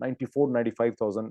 94-95,000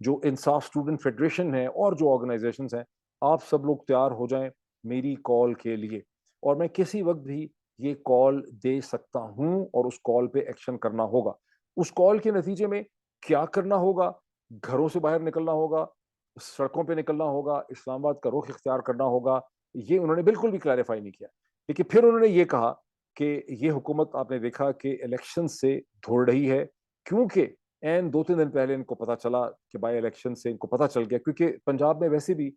جو انصاف student federation ہے اور جو آرگنائزیشنز ہیں، آپ سب لوگ تیار ہو جائیں میری کال کے لیے، اور میں کسی وقت بھی یہ کال دے سکتا ہوں اور اس کال پہ ایکشن کرنا ہوگا۔ اس کال کے نتیجے میں کیا کرنا ہوگا؟ گھروں سے باہر نکلنا ہوگا، سڑکوں پہ نکلنا ہوگا، اسلام آباد کا رخ اختیار کرنا ہوگا، یہ انہوں نے بالکل بھی کلیریفائی نہیں کیا۔ لیکن پھر انہوں نے یہ کہا کہ یہ حکومت آپ نے دیکھا کہ الیکشن سے دھوڑ رہی ہے، کیونکہ این 2-3 دن پہلے ان کو پتا چلا کہ بائی الیکشن سے ان کو پتا چل گیا، کیونکہ پنجاب میں ویسے بھی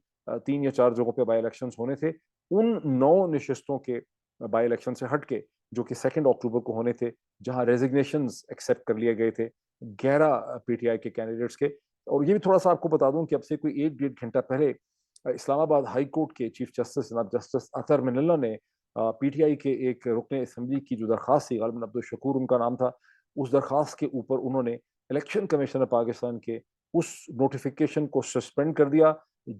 3 یا 4 جگہوں پہ بائی الیکشنز ہونے تھے، ان 9 نشستوں کے بائی الیکشن سے ہٹ کے جو کہ 2 اکتوبر کو ہونے تھے، جہاں ریزگنیشنز ایکسیپٹ کر لیے گئے تھے 11 پی ٹی آئی کے کینڈیڈیٹس کے۔ اور یہ بھی تھوڑا سا آپ کو بتا دوں کہ اب سے کوئی 1-1.5 گھنٹہ پہلے اسلام آباد ہائی کورٹ کے چیف جسٹس جناب جسٹس اطہر من اللہ نے پی ٹی آئی کے ایک رکن اسمبلی کی جو درخواست تھی، غالباً عبدالشکور ان کا نام تھا، اس درخواست کے اوپر انہوں نے الیکشن کمیشن آف پاکستان کے اس نوٹیفیکیشن کو سسپینڈ کر دیا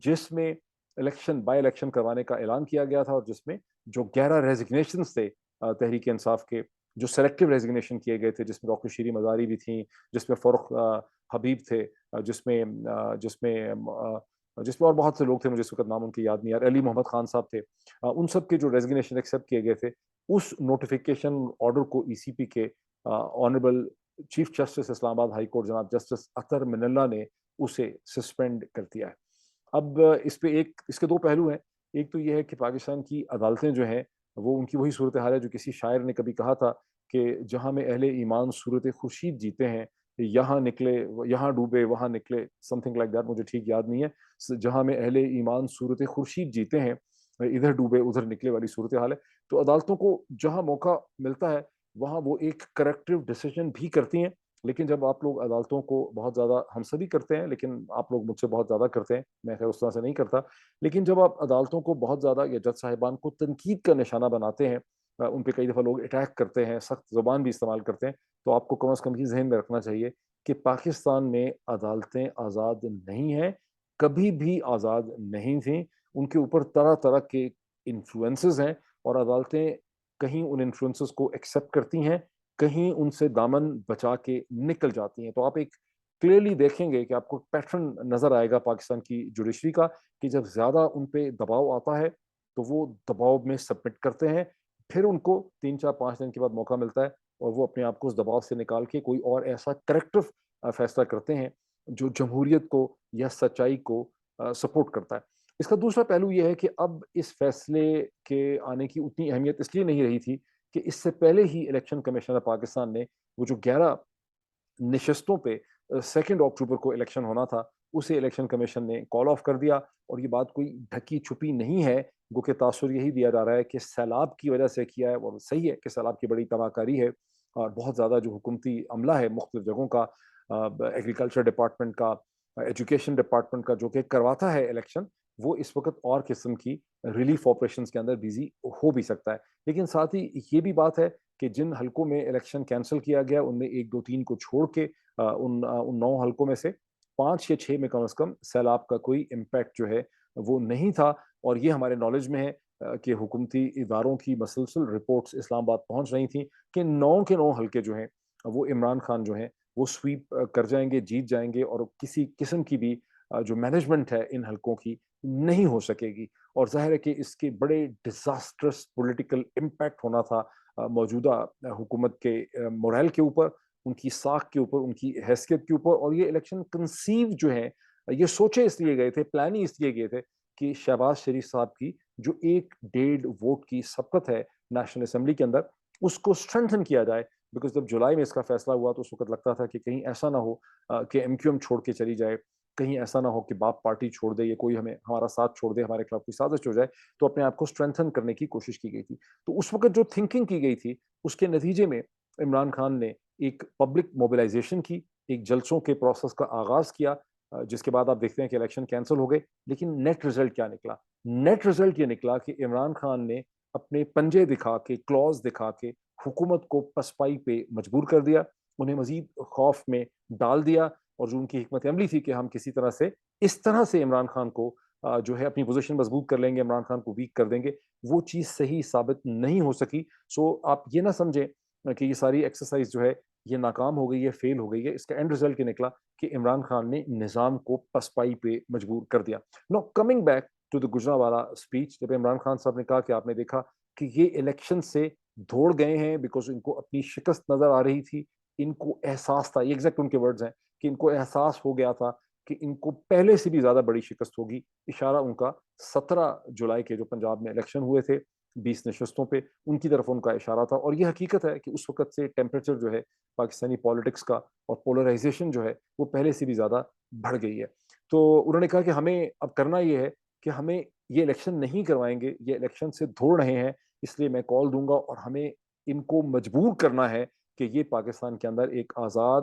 جس میں بائی الیکشن کروانے کا اعلان کیا گیا تھا، اور جس میں جو 11 ریزگنیشنز تھے تحریک انصاف کے، جو سلیکٹو ریزگنیشن کیے گئے تھے، جس میں ڈاکٹر شیریں مزاری بھی تھیں، جس میں فاروق حبیب تھے، جس میں جس میں جس میں اور بہت سے لوگ تھے، مجھے اس وقت نام ان کی یاد نہیں آ رہا، علی محمد خان صاحب تھے، ان سب کے جو ریزگنیشن ایکسیپٹ کیے گئے تھے، اس نوٹیفیکیشن آرڈر کو ای سی پی کے آنریبل چیف جسٹس اسلام آباد ہائی کورٹ جناب جسٹس اطہر من اللہ نے اسے سسپینڈ کر دیا ہے۔ اب اس کے 2 پہلو ہیں۔ ایک تو یہ ہے کہ پاکستان کی عدالتیں جو ہیں وہ ان کی وہی صورتحال ہے جو کسی شاعر نے کبھی کہا تھا کہ جہاں میں اہل ایمان صورت خورشید جیتے ہیں، یہاں نکلے یہاں ڈوبے وہاں نکلے، سم تھنگ لائک دیٹ، مجھے ٹھیک یاد نہیں ہے، جہاں میں اہل ایمان صورت خورشید جیتے ہیں، ادھر ڈوبے ادھر نکلے والی صورتحال ہے۔ تو عدالتوں کو جہاں موقع ملتا ہے وہاں وہ ایک کریکٹیو ڈیسیجن بھی کرتی ہیں، لیکن جب آپ لوگ عدالتوں کو بہت زیادہ، ہم سبھی کرتے ہیں لیکن آپ لوگ مجھ سے بہت زیادہ کرتے ہیں، میں خیر اس طرح سے نہیں کرتا، لیکن جب آپ عدالتوں کو بہت زیادہ یا جج صاحبان کو تنقید کا نشانہ بناتے ہیں، ان پہ کئی دفعہ لوگ اٹیک کرتے ہیں، سخت زبان بھی استعمال کرتے ہیں، تو آپ کو کم از کم یہ ذہن میں رکھنا چاہیے کہ پاکستان میں عدالتیں آزاد نہیں ہیں، کبھی بھی آزاد نہیں تھیں، ان کے اوپر طرح طرح کے انفلوئنسز ہیں، اور عدالتیں کہیں ان انفلوئنسز کو ایکسیپٹ کرتی ہیں، کہیں ان سے دامن بچا کے نکل جاتی ہیں۔ تو آپ ایک کلیئرلی دیکھیں گے کہ آپ کو پیٹرن نظر آئے گا پاکستان کی جوڈیشری کا، کہ جب زیادہ ان پہ دباؤ آتا ہے تو وہ دباؤ میں سبمٹ کرتے ہیں، پھر ان کو 3-4-5 دن کے بعد موقع ملتا ہے اور وہ اپنے آپ کو اس دباؤ سے نکال کے کوئی اور ایسا کریکٹو فیصلہ کرتے ہیں جو جمہوریت کو یا سچائی کو سپورٹ کرتا ہے۔ اس کا دوسرا پہلو یہ ہے کہ اب اس فیصلے کے آنے کی اتنی اہمیت اس لیے نہیں رہی تھی کہ اس سے پہلے ہی الیکشن کمیشن آف پاکستان نے وہ جو 11 نشستوں پہ 2 اکتوبر کو الیکشن ہونا تھا، اسے الیکشن کمیشن نے کال آف کر دیا، اور یہ بات کوئی ڈھکی چھپی نہیں ہے، گو کہ تاثر یہی دیا جا رہا ہے کہ سیلاب کی وجہ سے کیا ہے، اور صحیح ہے کہ سیلاب کی بڑی تباہ کاری ہے، اور بہت زیادہ جو حکومتی عملہ ہے مختلف جگہوں کا، ایگریکلچر ڈپارٹمنٹ کا، ایجوکیشن ڈپارٹمنٹ کا، جو کہ کرواتا ہے الیکشن، وہ اس وقت اور قسم کی ریلیف آپریشنز کے اندر بیزی ہو بھی سکتا ہے۔ لیکن ساتھ ہی یہ بھی بات ہے کہ جن حلقوں میں الیکشن کینسل کیا گیا ان میں 1-2-3 کو چھوڑ کے ان 9 حلقوں میں سے 5 یا 6 میں کم از کم سیلاب کا کوئی امپیکٹ جو ہے وہ نہیں تھا، اور یہ ہمارے نالج میں ہے کہ حکومتی اداروں کی مسلسل رپورٹس اسلام آباد پہنچ رہی تھیں کہ 9 کے 9 حلقے جو ہیں وہ عمران خان جو ہیں وہ سویپ کر جائیں گے، جیت جائیں گے، اور کسی قسم کی بھی جو مینجمنٹ ہے ان حلقوں کی نہیں ہو سکے گی۔ اور ظاہر ہے کہ اس کے بڑے ڈیزاسٹرس پولیٹیکل امپیکٹ ہونا تھا موجودہ حکومت کے مورائل کے اوپر، ان کی ساکھ کے اوپر، ان کی حیثیت کے اوپر۔ اور یہ الیکشن کنسیو جو ہیں یہ سوچے اس لیے گئے تھے، پلان ہی اس لیے گئے تھے کہ شہباز شریف صاحب کی جو 1-1.5 ووٹ کی سبقت ہے نیشنل اسمبلی کے اندر، اس کو اسٹرینتھن کیا جائے، بیکاز جب جولائی میں اس کا فیصلہ ہوا تو اس وقت لگتا تھا کہ کہیں ایسا نہ ہو کہ ایم کیو ایم چھوڑ کے چلی جائے، کہیں ایسا نہ ہو کہ باپ پارٹی چھوڑ دے یا کوئی ہمارا ساتھ چھوڑ دے، ہمارے خلاف کوئی سازش ہو جائے، تو اپنے آپ کو اسٹرینتھن کرنے کی کوشش کی گئی تھی۔ تو اس وقت جو تھنکنگ کی گئی تھی اس کے نتیجے میں عمران خان نے ایک پبلک موبلائزیشن کی، ایک جلسوں کے پروسیس کا آغاز کیا، جس کے بعد آپ دیکھتے ہیں کہ الیکشن کینسل ہو گئے، لیکن نیٹ رزلٹ کیا نکلا؟ نیٹ رزلٹ یہ نکلا کہ عمران خان نے اپنے پنجے دکھا کے، کلوز دکھا کے حکومت کو پسپائی پہ مجبور کر دیا، انہیں مزید خوف میں ڈال دیا، اور جو ان کی حکمت عملی تھی کہ ہم کسی طرح سے اس طرح سے عمران خان کو جو ہے اپنی پوزیشن مضبوط کر لیں گے، عمران خان کو ویک کر دیں گے، وہ چیز صحیح ثابت نہیں ہو سکی۔ سو آپ یہ نہ سمجھیں کہ یہ ساری ایکسرسائز جو ہے یہ ناکام ہو گئی ہے, فیل ہو گئی ہے. اس کا اینڈ رزلٹ یہ نکلا کہ عمران خان نے نظام کو پسپائی پہ مجبور کر دیا. No coming back to the Gujranwala speech, جب عمران خان صاحب نے کہا کہ آپ نے دیکھا کہ یہ الیکشن سے دوڑ گئے ہیں بیکاز ان کو اپنی شکست نظر آ رہی تھی, ان کو احساس تھا, یہ ایگزیکٹ ان کے ورڈز ہیں کہ ان کو احساس ہو گیا تھا کہ ان کو پہلے سے بھی زیادہ بڑی شکست ہوگی. اشارہ ان کا 17 جولائی کے جو پنجاب میں الیکشن ہوئے تھے 20 نشستوں پہ, ان کی طرف ان کا اشارہ تھا. اور یہ حقیقت ہے کہ اس وقت سے ٹیمپریچر جو ہے پاکستانی پالیٹکس کا اور پولرائزیشن جو ہے وہ پہلے سے بھی زیادہ بڑھ گئی ہے. تو انہوں نے کہا کہ ہمیں اب کرنا یہ ہے کہ ہمیں یہ الیکشن نہیں کروائیں گے, یہ الیکشن سے دوڑ رہے ہیں, اس لیے میں کال دوں گا اور ہمیں ان کو مجبور کرنا ہے کہ یہ پاکستان کے اندر ایک آزاد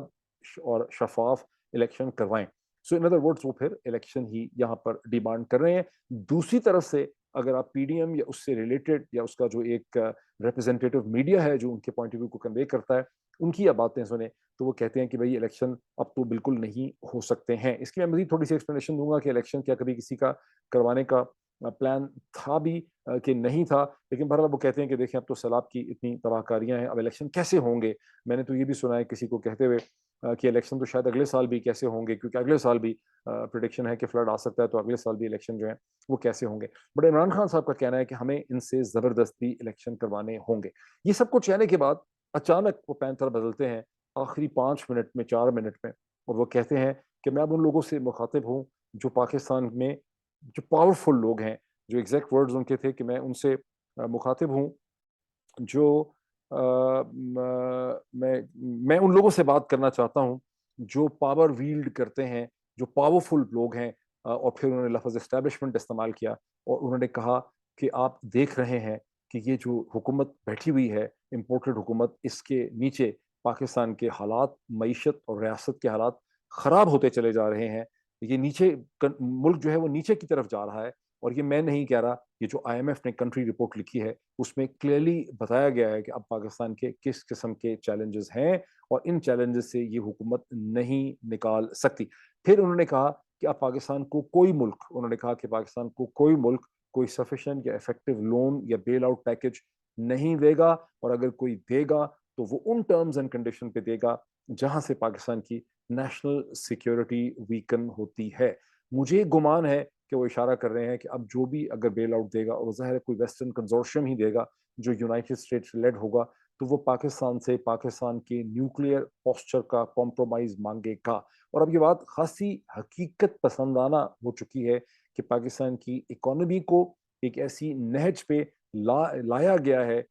اور شفاف الیکشن کروائیں. سو ان ادر ورڈز وہ پھر الیکشن ہی یہاں پر ڈیمانڈ کر رہے ہیں. دوسری طرف سے اگر آپ پی ڈی ایم یا اس سے ریلیٹڈ یا اس کا جو ایک ریپرزینٹیو میڈیا ہے جو ان کے پوائنٹ آف ویو کو کنوے کرتا ہے, ان کی آپ باتیں سنیں تو وہ کہتے ہیں کہ بھائی الیکشن اب تو بالکل نہیں ہو سکتے ہیں. اس کی میں مزید تھوڑی سی ایکسپلینیشن دوں گا کہ الیکشن کیا کبھی کسی کا کروانے کا پلان تھا بھی کہ نہیں تھا, لیکن بہرحال وہ کہتے ہیں کہ دیکھیں اب تو سیلاب کی اتنی تباہ کاریاں ہیں, اب الیکشن کیسے ہوں گے. میں نے تو یہ بھی سنا ہے کسی کو کہتے ہوئے کہ الیکشن تو شاید اگلے سال بھی کیسے ہوں گے, کیونکہ اگلے سال بھی پریڈکشن ہے کہ فلڈ آ سکتا ہے, تو اگلے سال بھی الیکشن جو ہے وہ کیسے ہوں گے. بٹ عمران خان صاحب کا کہنا ہے کہ ہمیں ان سے زبردستی الیکشن کروانے ہوں گے. یہ سب کچھ کہنے کے بعد اچانک وہ پینتر بدلتے ہیں آخری 5 منٹ میں, 4 منٹ میں, اور وہ کہتے ہیں کہ میں اب ان لوگوں سے مخاطب ہوں جو پاکستان میں جو پاورفل لوگ ہیں, جو ایگزیکٹ ورڈز ان کے تھے کہ میں ان سے مخاطب ہوں جو میں ان لوگوں سے بات کرنا چاہتا ہوں جو پاور ویلڈ کرتے ہیں, جو پاورفل لوگ ہیں. اور پھر انہوں نے لفظ اسٹیبلشمنٹ استعمال کیا اور انہوں نے کہا کہ آپ دیکھ رہے ہیں کہ یہ جو حکومت بیٹھی ہوئی ہے, امپورٹڈ حکومت, اس کے نیچے پاکستان کے حالات, معیشت اور ریاست کے حالات خراب ہوتے چلے جا رہے ہیں. یہ نیچے ملک جو ہے وہ نیچے کی طرف جا رہا ہے. اور یہ میں نہیں کہہ رہا, یہ جو آئی ایم ایف نے کنٹری رپورٹ لکھی ہے اس میں کلیئرلی بتایا گیا ہے کہ اب پاکستان کے کس قسم کے چیلنجز ہیں اور ان چیلنجز سے یہ حکومت نہیں نکال سکتی. پھر انہوں نے کہا کہ اب پاکستان کو کوئی ملک, انہوں نے کہا کہ پاکستان کو کوئی ملک کوئی سفیشینٹ یا افیکٹو لون یا بیل آؤٹ پیکج نہیں دے گا, اور اگر کوئی دے گا تو وہ ان ٹرمز اینڈ کنڈیشن پہ دے گا جہاں سے پاکستان کی نیشنل سیکیورٹی ویکن ہوتی ہے. مجھے گمان ہے کہ وہ اشارہ کر رہے ہیں کہ اب جو بھی اگر بیل آؤٹ دے گا, اور ظاہر ہے کوئی ویسٹرن کنزورشیم ہی دے گا جو یونائٹڈ اسٹیٹس لیڈ ہوگا, تو وہ پاکستان سے پاکستان کے نیوکلیئر پوسچر کا کمپرومائز مانگے گا. اور اب یہ بات خاصی حقیقت پسندانہ ہو چکی ہے کہ پاکستان کی اکانومی کو ایک ایسی نہج پہ لایا گیا ہے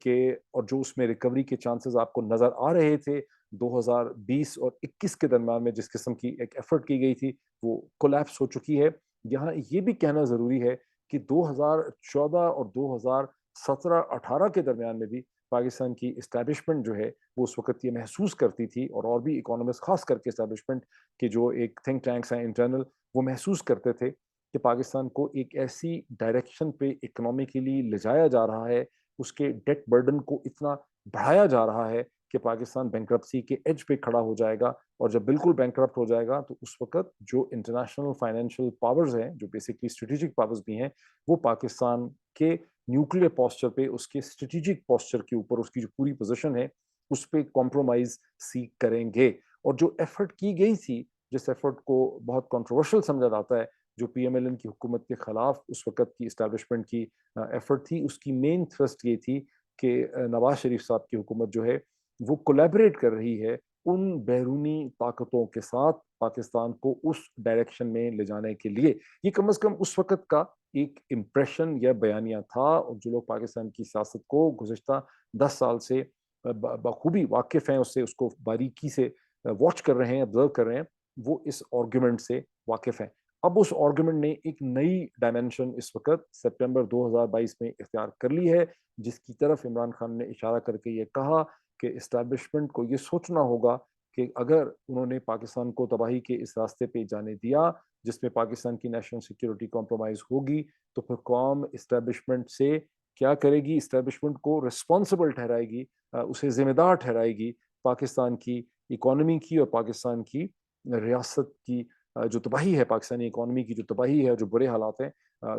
کہ, اور جو اس میں ریکوری کے چانسز آپ کو نظر آ رہے تھے 2020 اور 21 کے درمیان میں جس قسم کی ایک ایفرٹ کی گئی تھی, وہ کولیپس ہو چکی ہے. یہاں یہ بھی کہنا ضروری ہے کہ 2014 اور 2017-18 کے درمیان میں بھی پاکستان کی اسٹیبلشمنٹ جو ہے وہ اس وقت یہ محسوس کرتی تھی, اور بھی اکانومسٹ خاص کر کے اسٹیبلشمنٹ کے جو ایک تھنک ٹینکس ہیں انٹرنل, وہ محسوس کرتے تھے کہ پاکستان کو ایک ایسی ڈائریکشن پہ اکنامکلی لے جایا جا رہا ہے, اس کے ڈیٹ برڈن کو اتنا بڑھایا جا رہا ہے کہ پاکستان بینکرپسی کے ایج پہ کھڑا ہو جائے گا. اور جب بالکل بینکرپٹ ہو جائے گا تو اس وقت جو انٹرنیشنل فائنینشیل پاورز ہیں, جو بیسکلی اسٹریٹجک پاورز بھی ہیں, وہ پاکستان کے نیوکلیئر پوسچر پہ, اس کے اسٹریٹجک پوسچر کے اوپر, اس کی جو پوری پوزیشن ہے اس پہ کمپرومائز سیک کریں گے. اور جو ایفرٹ کی گئی تھی, جس ایفرٹ کو بہت کنٹروورشل سمجھا جاتا ہے, جو پی ایم ایل این کی حکومت کے خلاف اس وقت کی اسٹیبلشمنٹ کی ایفرٹ تھی, اس کی مین تھرسٹ یہ تھی کہ نواز شریف صاحب کی حکومت جو ہے وہ کولیبریٹ کر رہی ہے ان بیرونی طاقتوں کے ساتھ پاکستان کو اس ڈائریکشن میں لے جانے کے لیے. یہ کم از کم اس وقت کا ایک امپریشن یا بیانیہ تھا, اور جو لوگ پاکستان کی سیاست کو گزشتہ 10 سال سے بخوبی واقف ہیں, اس سے اس کو باریکی سے واچ کر رہے ہیں, آبزرو کر رہے ہیں, وہ اس آرگومنٹ سے واقف ہیں. اب اس آرگومنٹ نے ایک نئی ڈائمینشن اس وقت سپٹمبر 2022 میں اختیار کر لی ہے, جس کی طرف عمران خان نے اشارہ کر کے یہ کہا کہ اسٹیبلشمنٹ کو یہ سوچنا ہوگا کہ اگر انہوں نے پاکستان کو تباہی کے اس راستے پہ جانے دیا جس میں پاکستان کی نیشنل سیکیورٹی کمپرومائز ہوگی, تو پھر قوم اسٹیبلشمنٹ سے کیا کرے گی؟ اسٹیبلشمنٹ کو رسپانسبل ٹھہرائے گی, اسے ذمہ دار ٹھہرائے گی پاکستان کی اکانومی کی اور پاکستان کی ریاست کی جو تباہی ہے, پاکستانی اکانومی کی جو تباہی ہے, جو برے حالات ہیں,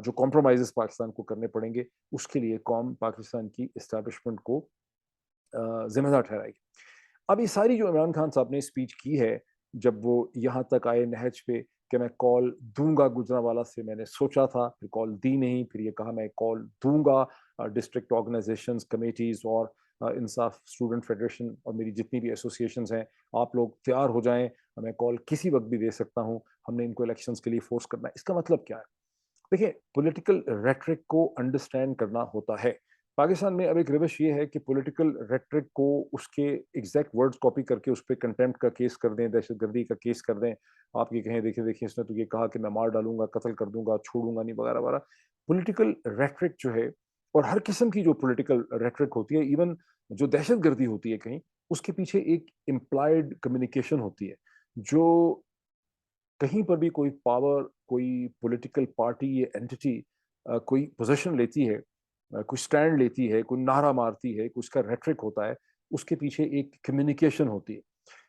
جو کمپرومائزز پاکستان کو کرنے پڑیں گے, اس کے لیے قوم پاکستان کی اسٹیبلشمنٹ کو ذمہ دار ٹھہرائے گی. اب یہ ساری جو عمران خان صاحب نے اسپیچ کی ہے جب وہ یہاں تک آئے نہج پہ کہ میں کال دوں گا گجرانوالہ سے، میں نے سوچا تھا، پھر کال دی نہیں، پھر یہ کہا میں کال دوں گا ڈسٹرکٹ آرگنائزیشنز، کمیٹیز اور انصاف اسٹوڈنٹ فیڈریشن اور میری جتنی بھی ایسوسیشنز ہیں، آپ لوگ تیار ہو جائیں، میں کال کسی وقت بھی دے سکتا ہوں، ہم نے ان کو الیکشنز کے لیے فورس کرنا ہے۔ اس کا مطلب کیا ہے؟ دیکھیں، پولیٹیکل ریٹرک کو انڈرسٹینڈ کرنا ہوتا ہے۔ پاکستان میں اب ایک روش یہ ہے کہ پولیٹیکل ریٹرک کو اس کے ایگزیکٹ ورڈز کاپی کر کے اس پہ کنٹمپٹ کا کیس کر دیں، دہشت گردی کا کیس کر دیں، آپ یہ کہیں دیکھیں اس نے تو یہ کہا کہ میں مار ڈالوں گا، قتل کر دوں گا، چھوڑوں گا نہیں، وغیرہ وغیرہ۔ پولیٹیکل ریٹرک جو ہے، اور ہر قسم کی جو پولیٹیکل ریٹرک ہوتی ہے، ایون جو دہشت گردی ہوتی ہے کہیں، اس کے پیچھے ایک امپلائڈ کمیونیکیشن ہوتی ہے، جو کہیں پر بھی کوئی پاور، کوئی پولیٹیکل پارٹی یا اینٹی کوئی پوزیشن لیتی ہے، کوئی سٹینڈ لیتی ہے، کوئی نعرہ مارتی ہے، کوئی اس کا ریٹرک ہوتا ہے، اس کے پیچھے ایک کمیونیکیشن ہوتی ہے۔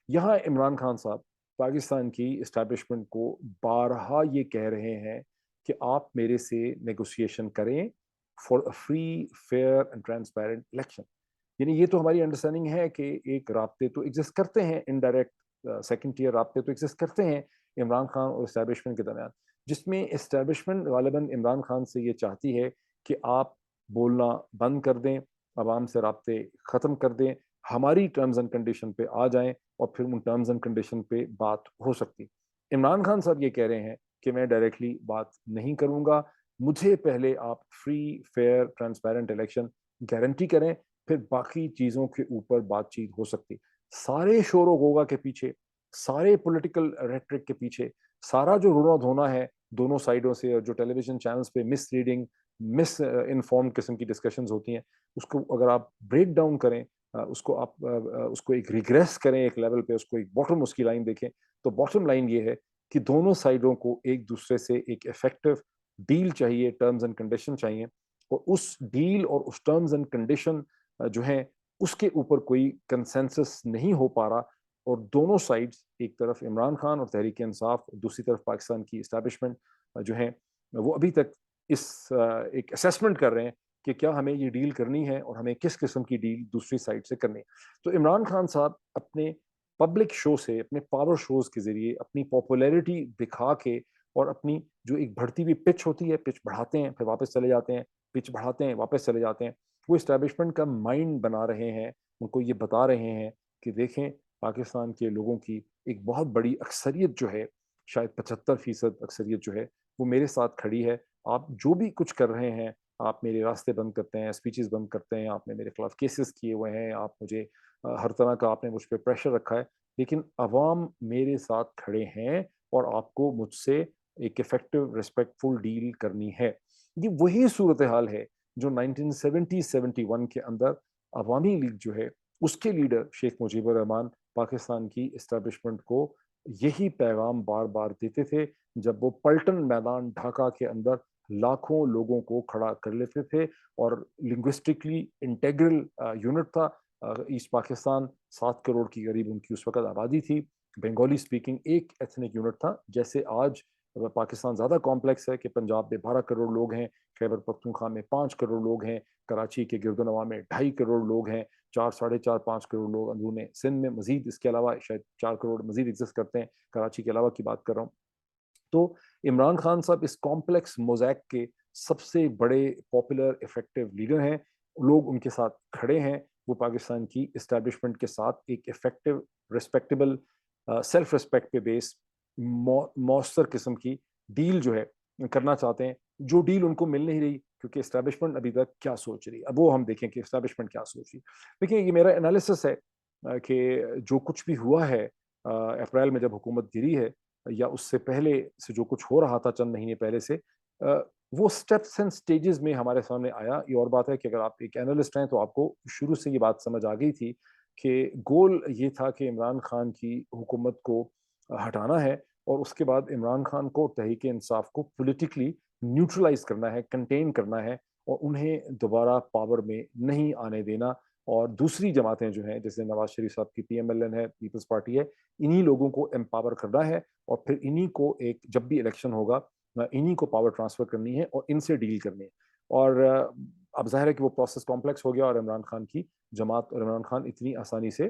یہاں عمران خان صاحب پاکستان کی اسٹیبلشمنٹ کو بارہا یہ کہہ رہے ہیں کہ آپ میرے سے نیگوسیشن کریں for a free, fair and transparent election. یعنی یہ تو ہماری انڈرسٹینڈنگ ہے کہ ایک رابطے تو ایگزسٹ کرتے ہیں، انڈائریکٹ سیکنڈ ٹیئر رابطے تو ایگزسٹ کرتے ہیں عمران خان اور اسٹیبلشمنٹ کے درمیان، جس میں اسٹیبلشمنٹ غالباً عمران خان سے یہ چاہتی ہے کہ آپ بولنا بند کر دیں، عوام سے رابطے ختم کر دیں، ہماری ٹرمز اینڈ کنڈیشن پہ آ جائیں، اور پھر ان ٹرمز اینڈ کنڈیشن پہ بات ہو سکتی۔ عمران خان صاحب یہ کہہ رہے ہیں کہ میں ڈائریکٹلی بات نہیں کروں گا، مجھے پہلے آپ free, fair, transparent election guarantee کریں، پھر باقی چیزوں کے اوپر بات چیت ہو سکتی۔ سارے شور و غوغا کے پیچھے، سارے پولیٹیکل ریٹرک کے پیچھے، سارا جو رونا دھونا ہے دونوں سائڈوں سے، اور جو ٹیلی ویژن چینلز پہ مس ریڈنگ، مس انفارم قسم کی ڈسکشنز ہوتی ہیں، اس کو اگر آپ بریک ڈاؤن کریں، اس کو آپ اس کو ایک ریگریس کریں ایک لیول پہ، اس کو ایک باٹم، اس کی لائن دیکھیں، تو باٹم لائن یہ ہے کہ دونوں سائڈوں کو ایک دوسرے سے ایک افیکٹو ڈیل چاہیے، ٹرمز اینڈ کنڈیشن چاہیے، اور اس ڈیل اور اس ٹرمز اینڈ کنڈیشن جو ہیں اس کے اوپر کوئی کنسنسس نہیں ہو پا رہا، اور دونوں سائڈز، ایک طرف عمران خان اور تحریک انصاف، دوسری طرف پاکستان کی اسٹیبلشمنٹ جو ہیں، وہ ابھی تک اس ایک اسیسمنٹ کر رہے ہیں کہ کیا ہمیں یہ ڈیل کرنی ہے اور ہمیں کس قسم کی ڈیل دوسری سائڈ سے کرنی ہے۔ تو عمران خان صاحب اپنے پبلک شو سے، اپنے پاور شوز کے ذریعے، اپنی پاپولیرٹی دکھا کے، اور اپنی جو ایک بڑھتی ہوئی پچ ہوتی ہے، پچ بڑھاتے ہیں پھر واپس چلے جاتے ہیں، پچ بڑھاتے ہیں واپس چلے جاتے ہیں، وہ اسٹیبلشمنٹ کا مائنڈ بنا رہے ہیں، ان کو یہ بتا رہے ہیں کہ دیکھیں، پاکستان کے لوگوں کی ایک بہت بڑی اکثریت جو ہے، شاید 75% اکثریت جو ہے، وہ میرے ساتھ کھڑی ہے، آپ جو بھی کچھ کر رہے ہیں، آپ میرے راستے بند کرتے ہیں، اسپیچز بند کرتے ہیں، آپ نے میرے خلاف کیسز کیے ہوئے ہیں، آپ مجھے ہر طرح کا آپ نے مجھ پہ پریشر رکھا ہے، لیکن عوام میرے ساتھ کھڑے ہیں، اور آپ کو مجھ سے ایک افیکٹو ریسپیکٹفل ڈیل کرنی ہے۔ یہ وہی صورتحال ہے جو 1970-71 کے اندر عوامی لیگ جو ہے، اس کے لیڈر شیخ مجیب الرحمان پاکستان کی اسٹیبلشمنٹ کو یہی پیغام بار بار دیتے تھے، جب وہ پلٹن میدان ڈھاکہ کے اندر لاکھوں لوگوں کو کھڑا کر لیتے تھے، اور لنگوسٹکلی انٹیگرل یونٹ تھا ایسٹ پاکستان، 7 کروڑ کی قریب ان کی اس وقت آبادی تھی، بنگالی سپیکنگ ایک ایتھنک یونٹ تھا۔ جیسے آج پاکستان زیادہ کمپلیکس ہے کہ پنجاب میں 12 کروڑ لوگ ہیں، خیبر پختونخوا میں 5 کروڑ لوگ ہیں، کراچی کے گرد و نواح میں 2.5 کروڑ لوگ ہیں، 4، 4.5، 5 کروڑ لوگ اندرون سندھ میں، مزید اس کے علاوہ شاید 4 کروڑ مزید ایگزسٹ کرتے ہیں، کراچی کے علاوہ کی بات کر رہا ہوں۔ تو عمران خان صاحب اس کمپلیکس موزیک کے سب سے بڑے پاپولر افیکٹو لیڈر ہیں، لوگ ان کے ساتھ کھڑے ہیں، وہ پاکستان کی اسٹیبلشمنٹ کے ساتھ ایک افیکٹو، ریسپیکٹیبل، سیلف ریسپیکٹ پہ بیس مؤثر قسم کی ڈیل جو ہے کرنا چاہتے ہیں، جو ڈیل ان کو مل نہیں رہی، کیونکہ اسٹیبلشمنٹ ابھی تک کیا سوچ رہی ہے، اب وہ ہم دیکھیں کہ اسٹیبلشمنٹ کیا سوچ رہی ہے۔ دیکھیں، یہ میرا انالیسس ہے کہ جو کچھ بھی ہوا ہے اپریل میں جب حکومت گری ہے، یا اس سے پہلے سے جو کچھ ہو رہا تھا چند مہینے پہلے سے، وہ سٹیپس اینڈ سٹیجز میں ہمارے سامنے آیا۔ یہ اور بات ہے کہ اگر آپ ایک اینالسٹ ہیں تو آپ کو شروع سے یہ بات سمجھ آ گئی تھی کہ گول یہ تھا کہ عمران خان کی حکومت کو ہٹانا ہے، اور اس کے بعد عمران خان کو، تحریک انصاف کو پولیٹیکلی نیوٹرلائز کرنا ہے، کنٹین کرنا ہے، اور انہیں دوبارہ پاور میں نہیں آنے دینا، اور دوسری جماعتیں جو ہیں، جیسے نواز شریف صاحب کی پی ایم ایل این ہے، پیپلز پارٹی ہے، انہی لوگوں کو امپاور کرنا ہے، اور پھر انہی کو ایک، جب بھی الیکشن ہوگا، انہی کو پاور ٹرانسفر کرنی ہے اور ان سے ڈیل کرنی ہے۔ اور اب ظاہر ہے کہ وہ پروسیس کمپلیکس ہو گیا، اور عمران خان کی جماعت اور عمران خان اتنی آسانی سے